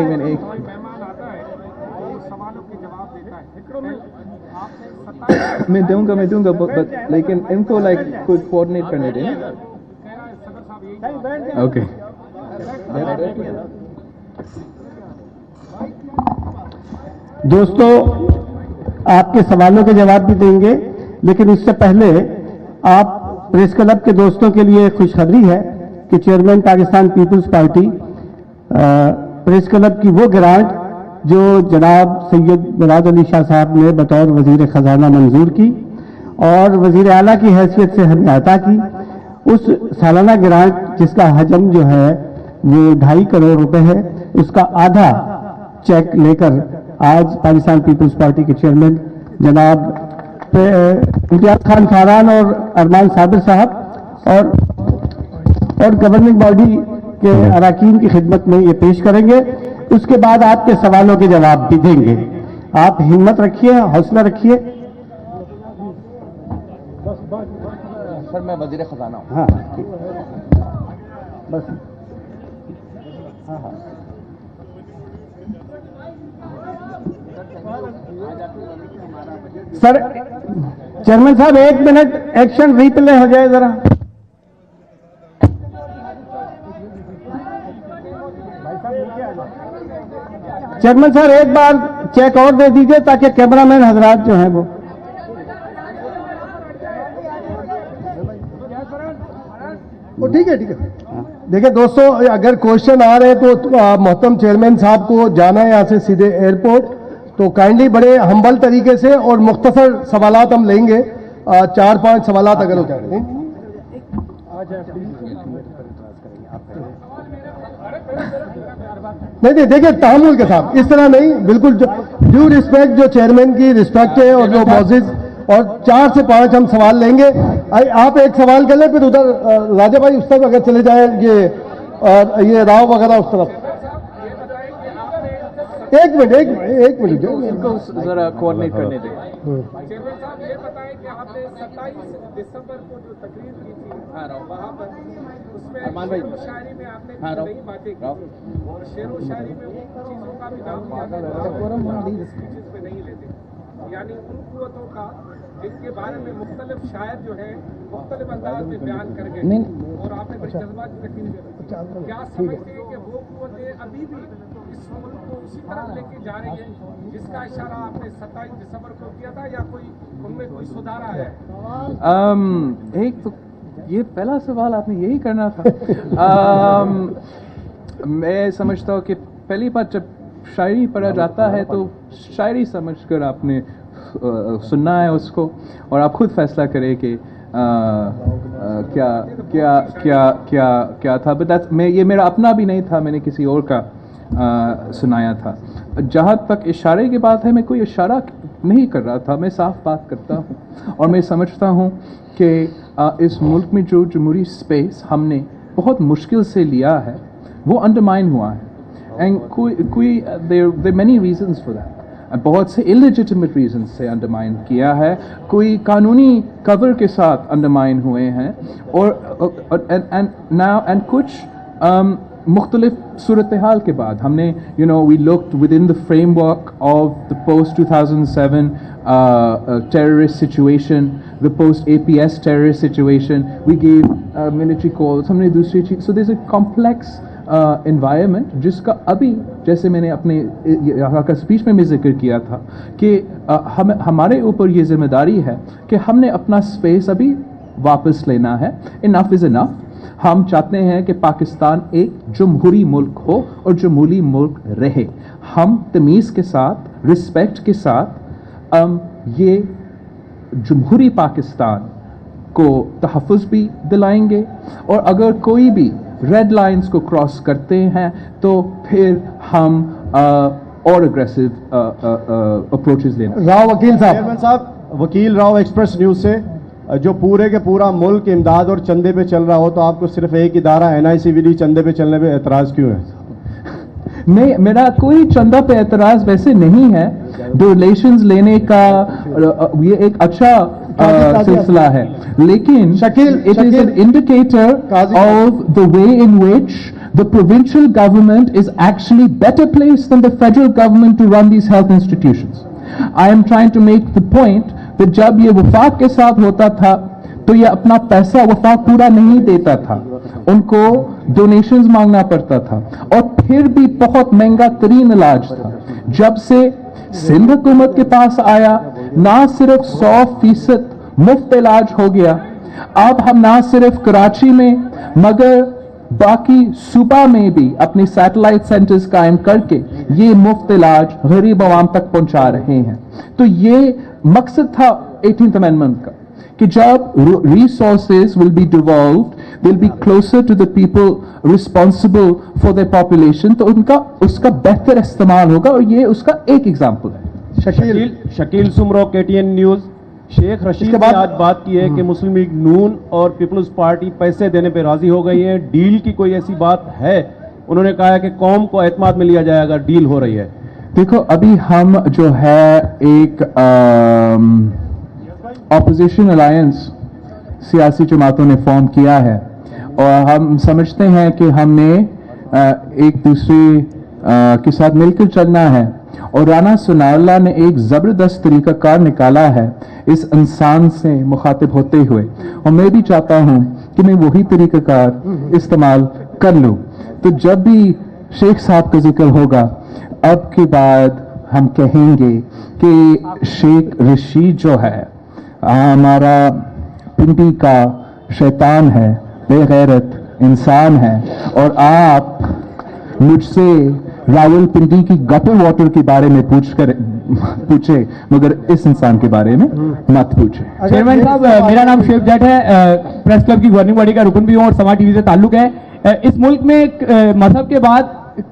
मैं दूंगा लेकिन इनको कोई कोऑर्डिनेट करने दें। ओके
दोस्तों, आपके सवालों के जवाब भी देंगे, लेकिन उससे पहले आप प्रेस क्लब के दोस्तों के लिए खुशखबरी है कि chairman Pakistan Peoples Party press club की वो ग्रांट जो जनाब सैयद मुराद अली शाह साहब ने बतौर वजीर खजाना मंजूर की और वजीर आला की हैसियत से हमें अता की, उस सालाना ग्रांट जिसका हजम जो है वो 2.5 करोड़ रुपए है, उसका आधा चेक लेकर आज पाकिस्तान पीपल्स पार्टी के चेयरमैन जनाब इम्तियाज खान फारान और अरमान साबिर साहब और गवर्निंग बॉडी के अरकान की खिदमत में ये पेश करेंगे। उसके बाद आपके सवालों के जवाब भी देंगे। आप हिम्मत रखिए, हौसला रखिए।
सर मैं वजीर खजाना हूँ।
हाँ बस हाँ सर, चेयरमैन साहब 1 मिनट एक्शन रिप्ले हो जाए जरा। चेयरमैन साहब एक बार चेक और दे दीजिए ताकि कैमरामैन हजरात जो हैं वो
ठीक है। देखिए दोस्तों, अगर क्वेश्चन आ रहे हैं तो मोहतरम चेयरमैन साहब को जाना है यहाँ से सीधे एयरपोर्ट, तो काइंडली बड़े हम्बल तरीके से और मुख्तसर सवालात हम लेंगे, 4-5 सवालात अगर हो जाए। नहीं देखिए, तहम्मुल के साथ, इस तरह नहीं, बिल्कुल ड्यू रिस्पेक्ट, जो चेयरमैन की रिस्पेक्ट है और जो मौजिज, और 4 से 5 हम सवाल लेंगे। आप एक सवाल कर लें, फिर उधर राजा भाई उस तक अगर चले जाएंगे, और ये राव वगैरह उस तरफ। एक मिनट
इनको जरा कोऑर्डिनेट करने दें।
चेयरमैन साहब ये बताएं कि आपने 27 दिसंबर को जो तकरीर की थी वहाँ पर, उसमें शेर व शायरी में आपने नई बातें की, और शेर व शायरी में उन चीज़ों का भी नाम लिया है स्पीचेस में नहीं लेते, यानी उन कुव्वतों का जिनके बारे में मुख्तलिफ शायर जो है मुख्तलिफ अंदाज में बयान कर गए, और आपने बड़ी जज्बाती तकरीर की। क्या समझते हैं कि वो कुव्वतें अभी भी इस मुल्क को उसी तरफ लेके जा रही है जिसका इशारा आपने 27 दिसंबर को किया था, या उनमें कोई सुधार आया है?
एक तो ये पहला सवाल आपने यही करना था। मैं समझता हूँ कि पहली बार जब शायरी पढ़ा जाता है तो शायरी समझकर आपने सुनना है उसको, और आप खुद फैसला करें कि क्या था, बट ये मेरा अपना भी नहीं था, मैंने किसी और का सुनाया था. जहाँ तक इशारे की बात है, मैं कोई इशारा नहीं कर रहा था, मैं साफ बात करता हूँ और मैं समझता हूँ कि इस मुल्क में जो जमहूरी स्पेस हमने बहुत मुश्किल से लिया है वो अंडरमाइन हुआ है. एंड कोई there many reasons for that. बहुत से इलिजिटिमेट रीजन से अंडरमाइन किया है, कोई कानूनी कवर के साथ अंडरमाइन हुए हैं, और एंड कुछ मुख्तलिफ सूरत हाल के बाद हमने we looked within the framework of the post 2007 terrorist situation, the post APS terrorist situation, we gave military calls, हमने दूसरी चीज. So there's a complex environment जिसका अभी, जैसे मैंने अपने यहाँ का स्पीच में भी जिक्र किया था, कि हमारे ऊपर ये जिम्मेदारी है कि हमने अपना स्पेस अभी वापस लेना है. Enough is enough. हम चाहते हैं कि पाकिस्तान एक जमहूरी मुल्क हो और जमहूरी मुल्क रहे. हम तमीज़ के साथ, रिस्पेक्ट के साथ ये जमहूरी पाकिस्तान को तहफ़्फ़ुज़ भी दिलाएंगे, और अगर कोई भी रेड लाइंस को क्रॉस करते हैं तो फिर हम और अग्रेसिव अप्रोचेस लेना.
राव वकील साहब.
चेयरमैन साहब, वकील राव एक्सप्रेस न्यूज़ से. जो पूरे के पूरा मुल्क इमदाद और चंदे पे चल रहा हो, तो आपको सिर्फ एक इदारा NICVD चंदे पे चलने पे एतराज़ क्यों है?
नहीं, मेरा कोई चंदा पे एतराज़ वैसे नहीं है. डोनेशंस लेने का ये एक अच्छा सिलसिला है, लेकिन it is an indicator of the way in which the provincial government is actually better placed than the federal government to run these health institutions. I am trying to make the point that जब ये वफाक के साथ होता था तो ये अपना पैसा वफाक पूरा नहीं देता था, उनको डोनेशंस मांगना पड़ता था, और फिर भी बहुत महंगा तरीन इलाज था. जब से सिंध हुकूमत के पास आया, ना सिर्फ 100% मुफ्त इलाज हो गया, अब हम ना सिर्फ कराची में मगर बाकी सूबा में भी अपने सैटेलाइट सेंटर्स कायम करके ये मुफ्त इलाज गरीब आवाम तक पहुंचा रहे हैं. तो ये मकसद था 18th अमेंडमेंट का कि जब resources will be devolved, they'll be closer to the people responsible for their population, तो उनका उसका बेहतर इस्तेमाल होगा, और ये उसका एक एग्जाम्पल है.
Shakeel Soomro, KTN news. शेख रशीद ने आज बात की है कि मुस्लिम लीग नून और पीपल्स पार्टी पैसे देने पे राजी हो गई है. डील की कोई ऐसी बात है? उन्होंने कहा है कि कौम को एतमाद में लिया जाएगा, डील हो रही है.
देखो, अभी हम जो है एक ऑपोजिशन अलायंस सियासी जमातों ने फॉर्म किया है, और हम समझते हैं कि हमने एक दूसरे के साथ मिलकर चलना है, और राना सनाउल्लाह ने एक ज़बरदस्त तरीक़ाकार निकाला है इस इंसान से मुखातिब होते हुए, और मैं भी चाहता हूं कि मैं वही तरीक़ाकार इस्तेमाल कर लूं. तो जब भी शेख साहब का जिक्र होगा, अब के बाद हम कहेंगे कि शेख रशीद जो है हमारा पिंडी का शैतान है, बेगैरत इंसान है, और आप मुझसे रावलपिंडी की गटर वाटर के बारे में पूछे, मगर इस इंसान के बारे में मत पूछे.
चेयरमैन साहब, मेरा नाम शेख जट है, प्रेस क्लब की गवर्निंग बॉडी का रुकन भी हूँ और समाज टीवी से ताल्लुक है. इस मुल्क में मजहब के बाद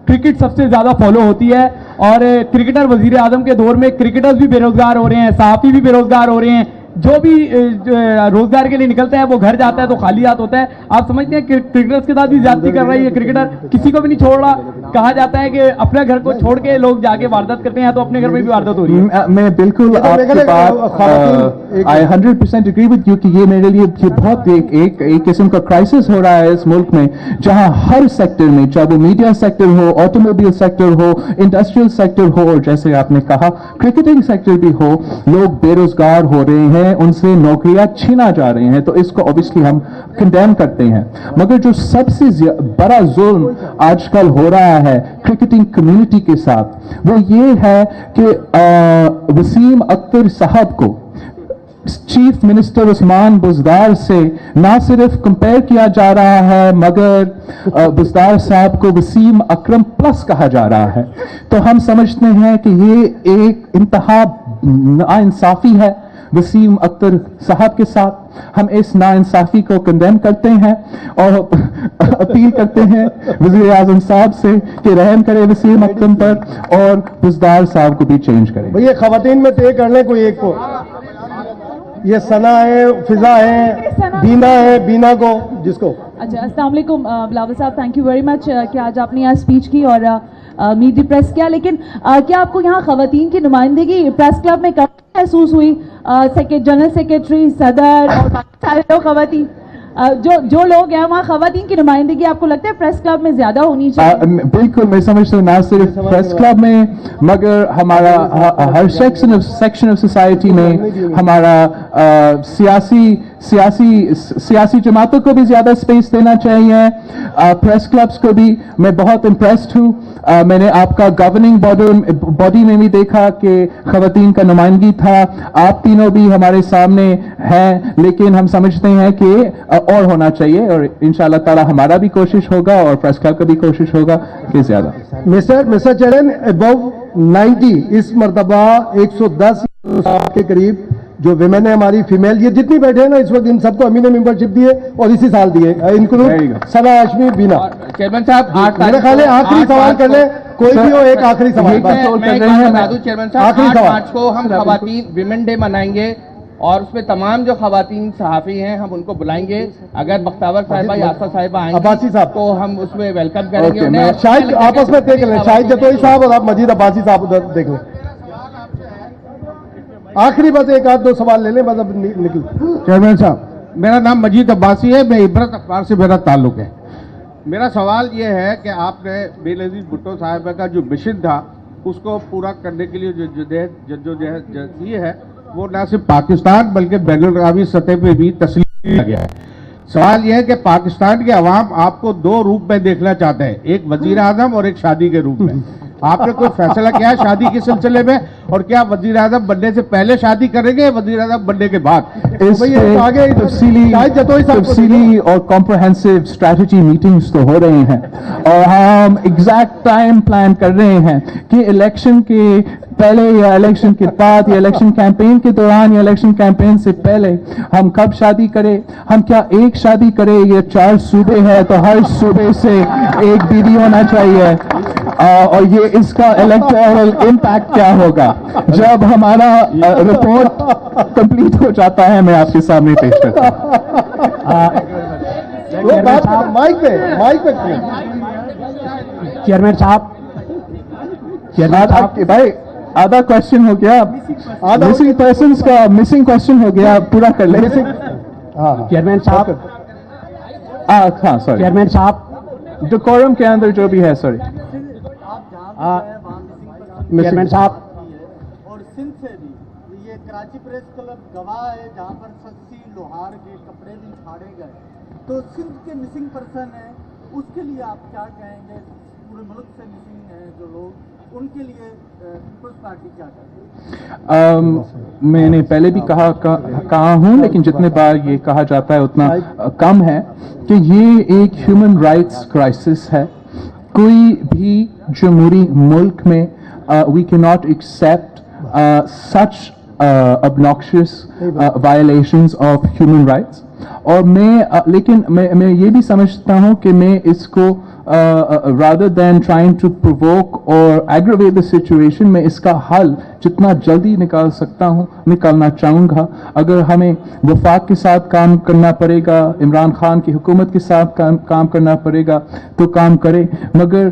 क्रिकेट सबसे ज्यादा फॉलो होती है, और क्रिकेटर वजीर आजम के दौर में क्रिकेटर्स भी बेरोजगार हो रहे हैं, सहाफी भी बेरोजगार हो रहे हैं. जो भी रोजगार के लिए निकलता है वो घर जाता है तो खाली हाथ होता है. आप समझते हैं कि क्रिकेटर्स के साथ भी ज्यादती कर रही है, क्रिकेटर किसी को भी नहीं छोड़ रहा. कहा जाता है कि अपने घर को छोड़ के लोग जाके वारदात करते हैं, तो अपने घर में भी वारदात हो रही है.
मैं बिल्कुल आपकी बात आई 100% एग्री विद यू कि ये मेरे लिए ये बहुत एक किस्म का क्राइसिस हो रहा है इस मुल्क में, जहां हर सेक्टर में, चाहे वो मीडिया सेक्टर हो, ऑटोमोबाइल सेक्टर हो, इंडस्ट्रियल सेक्टर हो, और जैसे आपने कहा क्रिकेटिंग सेक्टर भी हो, लोग बेरोजगार हो रहे हैं, उनसे नौकरियां छीना जा रही हैं. तो इसको ऑब्वियसली हम कंडेम करते हैं, मगर जो सबसे बड़ा जुल्म आजकल हो रहा है क्रिकेटिंग कम्युनिटी के साथ, वो ये है कि वसीम अख्तर साहब को चीफ मिनिस्टर उस्मान बुज़दार से ना सिर्फ कंपेयर किया जा रहा है, मगर बुज़दार साहब को वसीम अकरम प्लस कहा जा रहा है. तो हम समझते हैं कि ये एक इंतहा नाइंसाफी है वसीम अख्तर साहब के साथ, हम इस नाइंसाफी को कंडेम करते हैं और अपील करते हैं वज़ीर आज़म साहब से कि रहम करें वसीम अख्तर पर और बुज़दार साहब को भी चेंज करें।
भैया खवातीन में तय कर लें कोई एक को, ये सना है, फिजा है, बीना है, बीना को जिसको।
अच्छा, अस्सलाम वालेकुम बिलावल साहब, थैंक यू वेरी मच कि आज आपने यहाँ स्पीच की और मीट द प्रेस किया, लेकिन क्या आपको यहाँ खवातीन की नुमाइंदगी प्रेस क्लब में कब महसूस हुई? जनरल सेक्रेटरी, सदर और सारे लोग खवातीन, जो लोग हैं वहाँ खवातीन की नुमाइंदगी आपको लगता है प्रेस क्लब में ज्यादा होनी चाहिए?
बिल्कुल, मैं समझता हूँ ना सिर्फ प्रेस क्लब में मगर हमारा हर सेक्शन ऑफ सोसाइटी में हमारा सियासी जमातों को भी ज्यादा स्पेस देना चाहिए, प्रेस क्लब्स को भी। मैं बहुत इम्प्रेस्ड हूँ, मैंने आपका गवर्निंग बॉडी में भी देखा कि खवातीन का नुमाइंदगी था, आप तीनों भी हमारे सामने हैं, लेकिन हम समझते हैं कि और होना चाहिए और इंशाअल्लाह ताला हमारा भी कोशिश होगा और प्रेस क्लब का भी कोशिश होगा कि ज्यादा।
मिस्टर चरण अबव 90 इस मरतबा 110 के करीब जो विमेन है हमारी फीमेल, ये जितनी बैठे हैं ना इस वक्त, इन सबको अमीन मेंबरशिप दिए और इसी साल दिए, इंक्लूड सना हाशमी बीना।
चेयरमैन साहब,
मेरा ख्याल है आखिरी सवाल कर ले, कोई भी हो एक आखिरी सवाल।
चेयरमैन साहब, 8 मार्च को हम खवातीन विमेन डे मनाएंगे और उसमें तमाम जो खवातीन सहाफ़ी हैं हम उनको बुलाएंगे। अगर बख्तावर साहिबा या आसा साहिबा आएंगी
अब्बासी साहब
तो हम उसमें वेलकम करेंगे।
शायद आपस में देख लें, शायद जतोई साहब और आप मजीद अब्बासी साहब उधर देख लें। आखिरी बस एक आध दो सवाल ले लें, बस अब निकल।
चेयरमैन साहब, मेरा नाम मजीद अब्बासी है, मैं इबरत अखबार से मेरा ताल्लुक है। मेरा सवाल ये है कि आपने बेनज़ीर भुट्टो साहिबा का जो मिशन था उसको पूरा करने के लिए जो जद्दोजहद की है वो न सिर्फ पाकिस्तान बल्कि बैनुल-अक़वामी सतह पे भी तस्लीम किया गया है। सवाल यह है कि पाकिस्तान के अवाम आपको 2 रूप में देखना चाहते हैं, एक वजीर आज़म और एक शादी के रूप में। आपने कोई फैसला किया है शादी के सिलसिले में, और क्या वजीर आज़म बनने से पहले शादी करेंगे, वजीर आज़म बनने के बाद?
आगे
तफसीली और कॉम्प्रहेंसिव स्ट्रैटेजी मीटिंग्स तो हो रही हैं और हम एग्जैक्ट टाइम प्लान कर रहे हैं कि इलेक्शन के पहले या इलेक्शन के बाद या इलेक्शन कैंपेन के दौरान या इलेक्शन कैंपेन से पहले हम कब शादी करें। हम क्या एक शादी करें, ये 4 सूबे हैं तो हर सूबे से एक बीवी होना चाहिए, और ये इसका इलेक्टोरल इम्पैक्ट क्या होगा जब हमारा रिपोर्ट कंप्लीट हो जाता है, मैं आपके सामने पेश करता हूं।
माइक पे
चेयरमैन साहब,
भाई आधा क्वेश्चन हो गया, मिसिंग पर्सन्स का मिसिंग क्वेश्चन हो गया, पूरा कर ले।
चेयरमैन साहब,
हाँ सॉरी
चेयरमैन साहब,
डिकोरम के अंदर जो भी है, सॉरी
चेयरमैन साहब।
और सिंध से भी ये कराची प्रेस क्लब गवाह है जहाँ पर शख्सी लोहार के कपड़े भी फाड़े गए, तो सिंध के मिसिंग पर्सन है, उसके लिए आप क्या कहेंगे? पूरे मुल्क से मिसिंग है जो लोग, उनके लिए पीपल्स पार्टी क्या करेगी?
मैंने पहले भी कहा हूं, लेकिन जितने बार ये कहा जाता है उतना कम है कि ये एक ह्यूमन राइट्स क्राइसिस है। कोई भी जमहूरी मुल्क में we cannot accept such obnoxious violations of human rights। और लेकिन मैं ये भी समझता हूँ कि मैं इसको rather than trying to provoke or aggravate the situation, मैं इसका हल जितना जल्दी निकाल सकता हूँ निकालना चाहूँगा। अगर हमें वफाक के साथ काम करना पड़ेगा, इमरान खान की हुकूमत के साथ काम करना पड़ेगा तो काम करें, मगर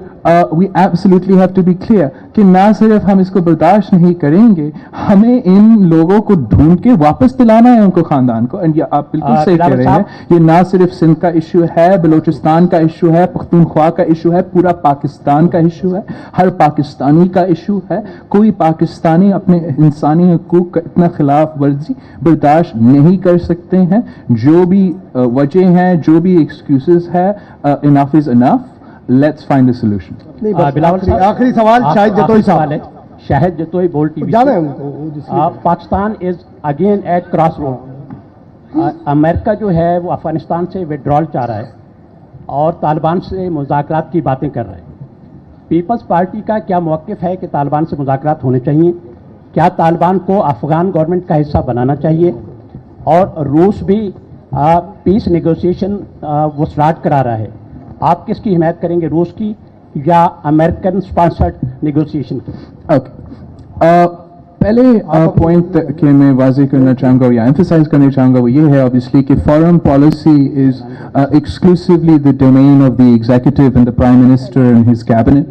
we absolutely have to be clear कि ना सिर्फ हम इसको बर्दाश्त नहीं करेंगे, हमें इन लोगों को ढूंढ के वापस दिलाना है उनको खानदान को। एंड आप बिल्कुल सही कह रहे हैं, ये ना सिर्फ सिंध का इशू है, बलोचिस्तान का इशू है, पख्तूनख्वा का इशू है, पूरा पाकिस्तान का इशू है, हर पाकिस्तानी का इशू है। कोई पाकिस्तानी अपने इंसानी हकूक का इतना खिलाफ वर्जी बर्दाश्त नहीं कर सकते हैं। जो भी वजह हैं, जो भी एक्सक्यूजेस है, enough is enough, let's find a solution.
आखिरी सवाल शाहिद जतोई साहब।
शाहिद जतोई, बोल टीवी।
जाना है उनको।
Pakistan is again at cross road. America जो है वो अफगानिस्तान से विड्रॉल चाह रहा है और तालिबान से मुज़ाकरात की बातें कर रहे हैं। पीपल्स पार्टी का क्या मौक़िफ़ है कि तालिबान से मुज़ाकरात होने चाहिए? क्या तालिबान को अफगान गवर्नमेंट का हिस्सा बनाना चाहिए, और रूस भी पीस नेगोशिएशन वो स्टार्ट करा रहा है, आप किसकी हिमायत करेंगे, रूस की या अमेरिकन स्पॉन्सर्ड नेगोशिएशन की?
पहले पॉइंट के मैं वाज़ेह करना चाहूँगा या एम्फसाइज करना चाहूँगा वो ये है ऑब्वियसली कि foreign policy is exclusively the domain of the executive and the prime minister and his cabinet.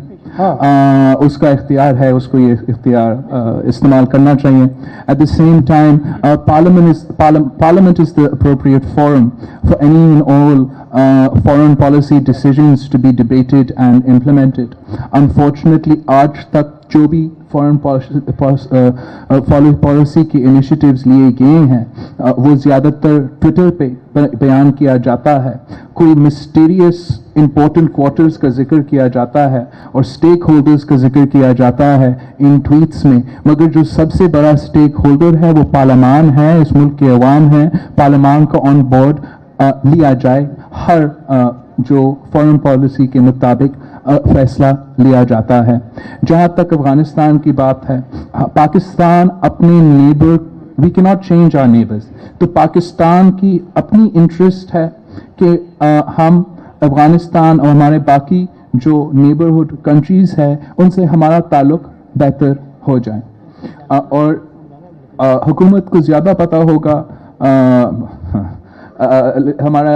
उसका इख्तियार है, उसको ये इख्तियार इस्तेमाल करना चाहिए. At the same time parliament is the appropriate forum for any and all foreign policy decisions to be debated and implemented. Unfortunately, आज तक जो भी फॉरेन पॉलिसी के इनिशिएटिव्स लिए गए हैं वो ज़्यादातर ट्विटर पे बयान किया जाता है. कोई मिस्टीरियस इंपॉर्टेंट क्वार्टर्स का जिक्र किया जाता है और स्टेक होल्डर्स का जिक्र किया जाता है इन ट्वीट्स में, मगर जो सबसे बड़ा स्टेक होल्डर है वो पार्लियामान है, इस मुल्क के अवाम है. पार्लियामान को ऑन बोर्ड लिया जाए, हर जो फॉरेन पॉलिसी के मुताबिक फैसला लिया जाता है. जहां तक अफगानिस्तान की बात है, पाकिस्तान अपने neighbour, we can not change our neighbours, तो पाकिस्तान की अपनी इंटरेस्ट है कि हम अफगानिस्तान और हमारे बाकी जो नेबरहुड कंट्रीज है उनसे हमारा ताल्लुक बेहतर हो जाए. और हुकूमत को ज़्यादा पता होगा, हमारा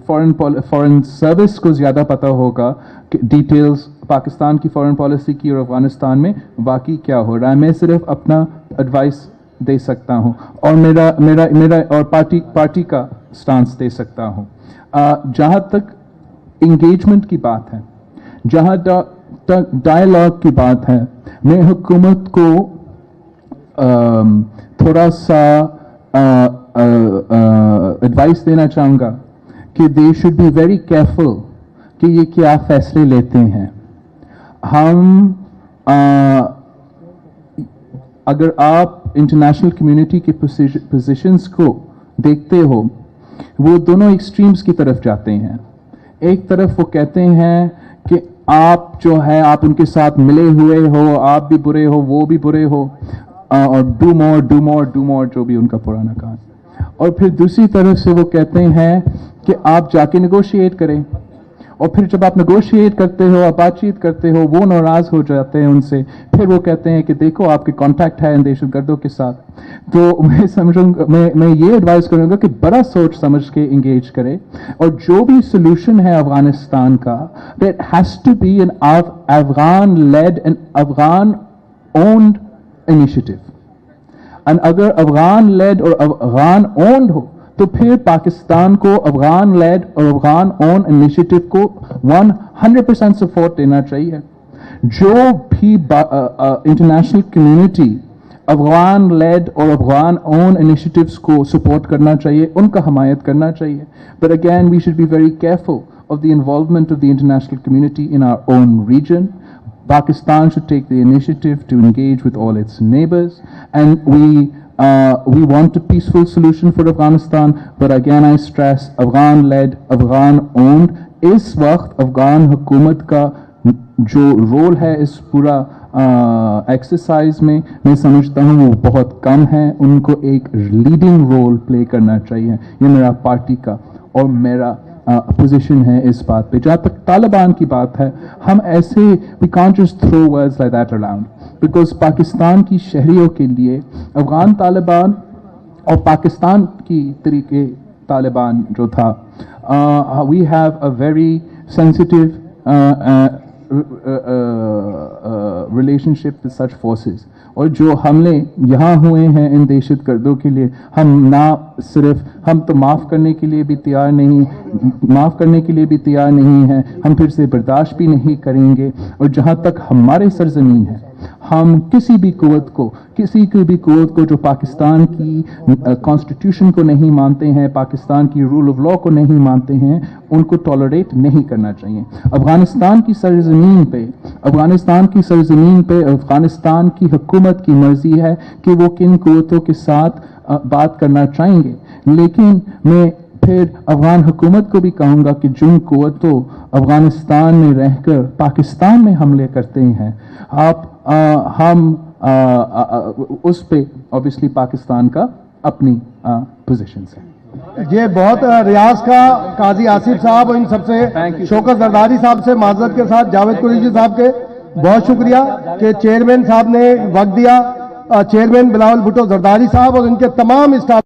फॉरेन सर्विस को ज़्यादा पता होगा कि डिटेल्स पाकिस्तान की फॉरेन पॉलिसी की और अफगानिस्तान में वाकई क्या हो रहा है. मैं सिर्फ अपना एडवाइस दे सकता हूं और मेरा और पार्टी का स्टांस दे सकता हूं. जहां तक इंगेजमेंट की बात है, जहां तक डायलॉग की बात है, मैं हुकूमत को थोड़ा सा एडवाइस देना चाहूँगा कि they should be very careful कि ये क्या फैसले लेते हैं. हम अगर आप इंटरनेशनल कम्युनिटी के पोजीशंस को देखते हो, वो दोनों एक्सट्रीम्स की तरफ जाते हैं. एक तरफ वो कहते हैं कि आप जो है आप उनके साथ मिले हुए हो, आप भी बुरे हो, वो भी बुरे हो, और डू मोर जो भी उनका पुराना कहा. और फिर दूसरी तरफ से वो कहते हैं कि आप जाके नेगोशिएट करें, और फिर जब आप नेगोशिएट करते हो, आप बातचीत करते हो, वो नाराज हो जाते हैं उनसे. फिर वो कहते हैं कि देखो आपके कांटेक्ट है दहशतगर्दों के साथ. तो मैं समझूंगा, मैं ये एडवाइस करूंगा कि बड़ा सोच समझ के इंगेज करें, और जो भी सोल्यूशन है अफगानिस्तान का, that has to be an Afghan led and Afghan owned initiative. और अगर अफगान लेड और अफगान ओन्ड हो तो फिर पाकिस्तान को अफगान लेड और अफगान ओन इनिशिएटिव को 100% सपोर्ट देना चाहिए. जो भी इंटरनेशनल कम्युनिटी अफगान लेड और अफगान ओन इनिशिएटिव्स को सपोर्ट करना चाहिए, उनका हमायत करना चाहिए. But again we should be very careful of the involvement of the international community in our own region. Pakistan should take the initiative to engage with all its neighbors, and we want a peaceful solution for Afghanistan, but again I stress Afghan led, Afghan owned. इस वक्त अफगान हुकूमत का जो role है इस पूरा exercise में, मैं समझता हूँ वो बहुत कम है. उनको एक लीडिंग रोल प्ले करना चाहिए. ये मेरा पार्टी का और मेरा पोजीशन है इस बात पे. जहाँ तक तालिबान की बात है, हम ऐसे we can't just throw words like that around, because Pakistan की शहरियों के लिए अफगान तालिबान और पाकिस्तान की तरीके तालिबान जो था, we have a very sensitive relationship with such forces. और जो हमले यहाँ हुए हैं इन दहशतगर्दों के लिए, हम ना सिर्फ हम तो माफ़ करने के लिए भी तैयार नहीं हैं, हम फिर से बर्दाश्त भी नहीं करेंगे. और जहाँ तक हमारे सरजमीन है, हम किसी भी कुव्वत को जो पाकिस्तान की कॉन्स्टिट्यूशन को नहीं मानते हैं, पाकिस्तान की रूल ऑफ लॉ को नहीं मानते हैं, उनको टॉलरेट नहीं करना चाहिए. अफगानिस्तान की सरजमीन पे अफगानिस्तान की हुकूमत की मर्जी है कि वो किन कुव्वतों के साथ बात करना चाहेंगे. लेकिन मैं फिर अफगान हुकूमत को भी कहूँगा कि जिन कुव्वतों अफगानिस्तान में रहकर पाकिस्तान में हमले करते हैं, हम उस पे ऑब्वियसली पाकिस्तान का अपनी पोजीशंस है.
ये बहुत रियाज का काजी आसिफ साहब और इन सबसे शौकत जरदारी साहब से माजरत के साथ जावेद कुरैशी साहब के बहुत शुक्रिया कि चेयरमैन साहब ने वक्त दिया. चेयरमैन बिलावल भुट्टो जरदारी साहब और इनके तमाम स्टाफ